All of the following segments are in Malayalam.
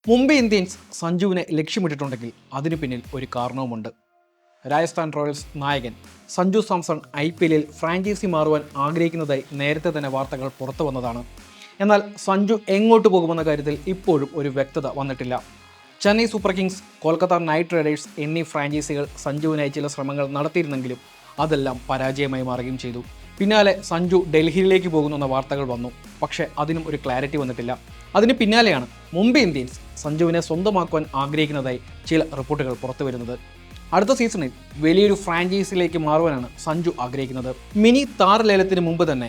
മുംബൈ ഇന്ത്യൻസ് സഞ്ജുവിനെ ലക്ഷ്യമിട്ടിട്ടുണ്ടെങ്കിൽ അതിനു പിന്നിൽ ഒരു കാരണവുമുണ്ട്. രാജസ്ഥാൻ റോയൽസ് നായകൻ സഞ്ജു സാംസൺ IPL-ൽ ഫ്രാഞ്ചൈസി മാറുവാൻ ആഗ്രഹിക്കുന്നതായി നേരത്തെ തന്നെ വാർത്തകൾ പുറത്തു വന്നതാണ്. എന്നാൽ സഞ്ജു എങ്ങോട്ട് പോകുമെന്ന കാര്യത്തിൽ ഇപ്പോഴും ഒരു വ്യക്തത വന്നിട്ടില്ല. Chennai super Kings, Kolkata night Riders എന്നീ ഫ്രാഞ്ചൈസികൾ സഞ്ജുവിനായി ചില ശ്രമങ്ങൾ നടത്തിയിരുന്നെങ്കിലും അതെല്ലാം പരാജയമായി മാറുകയും ചെയ്തു. പിന്നാലെ സഞ്ജു ഡൽഹിയിലേക്ക് പോകുന്നുവെന്ന വാർത്തകൾ വന്നു. പക്ഷേ അതിനും ഒരു ക്ലാരിറ്റി വന്നിട്ടില്ല. അതിന് പിന്നാലെയാണ് മുംബൈ ഇന്ത്യൻസ് സഞ്ജുവിനെ സ്വന്തമാക്കുവാൻ ആഗ്രഹിക്കുന്നതായി ചില റിപ്പോർട്ടുകൾ പുറത്തു വരുന്നത്. അടുത്ത സീസണിൽ വലിയൊരു ഫ്രാഞ്ചൈസിയിലേക്ക് മാറുവാനാണ് സഞ്ജു ആഗ്രഹിക്കുന്നത്. മിനി താരലേലത്തിന് മുമ്പ് തന്നെ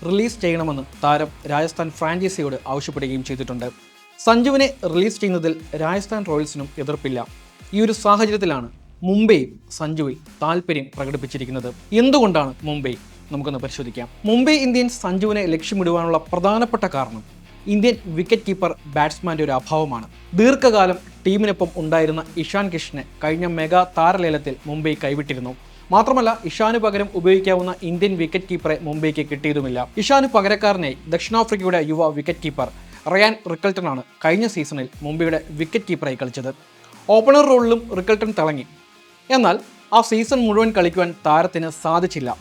റിലീസ് ചെയ്യണമെന്ന് താരം രാജസ്ഥാൻ ഫ്രാഞ്ചൈസിയോട് ആവശ്യപ്പെടുകയും ചെയ്തിട്ടുണ്ട്. സഞ്ജുവിനെ റിലീസ് ചെയ്യുന്നതിൽ രാജസ്ഥാൻ റോയൽസിനും എതിർപ്പില്ല. ഈ ഒരു സാഹചര്യത്തിലാണ് മുംബൈയും സഞ്ജുവിൽ താല്പര്യം പ്രകടിപ്പിച്ചിരിക്കുന്നത്. എന്തുകൊണ്ടാണ് മുംബൈ? നമുക്കൊന്ന് പരിശോധിക്കാം. മുംബൈ ഇന്ത്യൻസ് സഞ്ജുവിനെ ലക്ഷ്യമിടുവാനുള്ള പ്രധാനപ്പെട്ട കാരണം ഇന്ത്യൻ വിക്കറ്റ് കീപ്പർ ബാറ്റ്സ്മാൻ്റെ ഒരു അഭാവമാണ്. ദീർഘകാലം ടീമിനൊപ്പം ഉണ്ടായിരുന്ന ഇഷാൻ കിഷനെ കഴിഞ്ഞ മെഗാ താരലേലത്തിൽ മുംബൈ കൈവിട്ടിരുന്നു. മാത്രമല്ല, ഇഷാനു പകരം ഉപയോഗിക്കാവുന്ന ഇന്ത്യൻ വിക്കറ്റ് കീപ്പറെ മുംബൈക്ക് കിട്ടിയതുമില്ല. ഇഷാനു പകരക്കാരനായി ദക്ഷിണാഫ്രിക്കയുടെ യുവ വിക്കറ്റ് കീപ്പർ റയാൻ റിക്കൽട്ടനാണ് കഴിഞ്ഞ സീസണിൽ മുംബൈയുടെ വിക്കറ്റ് കീപ്പറായി കളിച്ചത്. ഓപ്പണർ റോളിലും റിക്കൽട്ടൺ തിളങ്ങി. എന്നാൽ ആ സീസൺ മുഴുവൻ കളിക്കുവാൻ താരത്തിന് സാധിച്ചില്ല.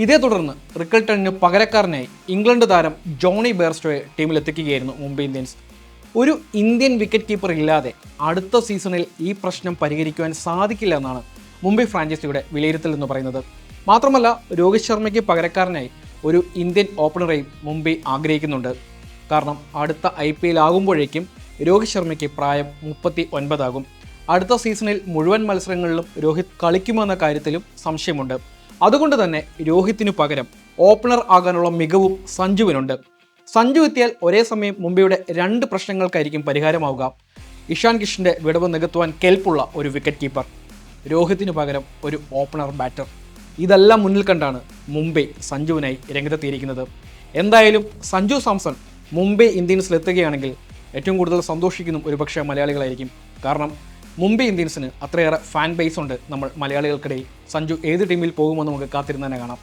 ഇതേ തുടർന്ന് റിക്കൽട്ടണിന് പകരക്കാരനായി ഇംഗ്ലണ്ട് താരം ജോണി ബെയർസ്റ്റോയെ ടീമിലെത്തിക്കുകയായിരുന്നു മുംബൈ ഇന്ത്യൻസ്. ഒരു ഇന്ത്യൻ വിക്കറ്റ് കീപ്പർ ഇല്ലാതെ അടുത്ത സീസണിൽ ഈ പ്രശ്നം പരിഹരിക്കുവാൻ സാധിക്കില്ല എന്നാണ് മുംബൈ ഫ്രാഞ്ചൈസിയുടെ വിലയിരുത്തൽ എന്ന് പറയുന്നത്. മാത്രമല്ല, രോഹിത് ശർമ്മയ്ക്ക് പകരക്കാരനായി ഒരു ഇന്ത്യൻ ഓപ്പണറെയും മുംബൈ ആഗ്രഹിക്കുന്നുണ്ട്. കാരണം അടുത്ത IPL ആകുമ്പോഴേക്കും രോഹിത് ശർമ്മയ്ക്ക് പ്രായം 39 ആകും. അടുത്ത സീസണിൽ മുഴുവൻ മത്സരങ്ങളിലും രോഹിത് കളിക്കുമെന്ന കാര്യത്തിലും സംശയമുണ്ട്. അതുകൊണ്ട് തന്നെ രോഹിത്തിനു പകരം ഓപ്പണർ ആകാനുള്ള മികവും സഞ്ജുവിനുണ്ട്. സഞ്ജു എത്തിയാൽ ഒരേ സമയം മുംബൈയുടെ 2 പ്രശ്നങ്ങൾക്കായിരിക്കും പരിഹാരമാവുക. ഇഷാൻ കിഷന്റെ വിടവ് നികത്തുവാൻ കെൽപ്പുള്ള ഒരു വിക്കറ്റ് കീപ്പർ, രോഹിത്തിനു പകരം ഒരു ഓപ്പണർ ബാറ്റർ. ഇതെല്ലാം മുന്നിൽ കണ്ടാണ് മുംബൈ സഞ്ജുവിനായി രംഗത്തെത്തിയിരിക്കുന്നത്. എന്തായാലും സഞ്ജു സാംസൺ മുംബൈ ഇന്ത്യൻസിലെത്തുകയാണെങ്കിൽ ഏറ്റവും കൂടുതൽ സന്തോഷിക്കുന്നതും ഒരുപക്ഷെ മലയാളികളായിരിക്കും. കാരണം മുംബൈ ഇന്ത്യൻസിന് അത്രയേറെ ഫാൻ ബേസ് ഉണ്ട് നമ്മൾ മലയാളികൾക്കിടയിൽ. സഞ്ജു ഏത് ടീമിൽ പോകുമെന്ന് നമുക്ക് കാത്തിരുന്ന് തന്നെ കാണാം.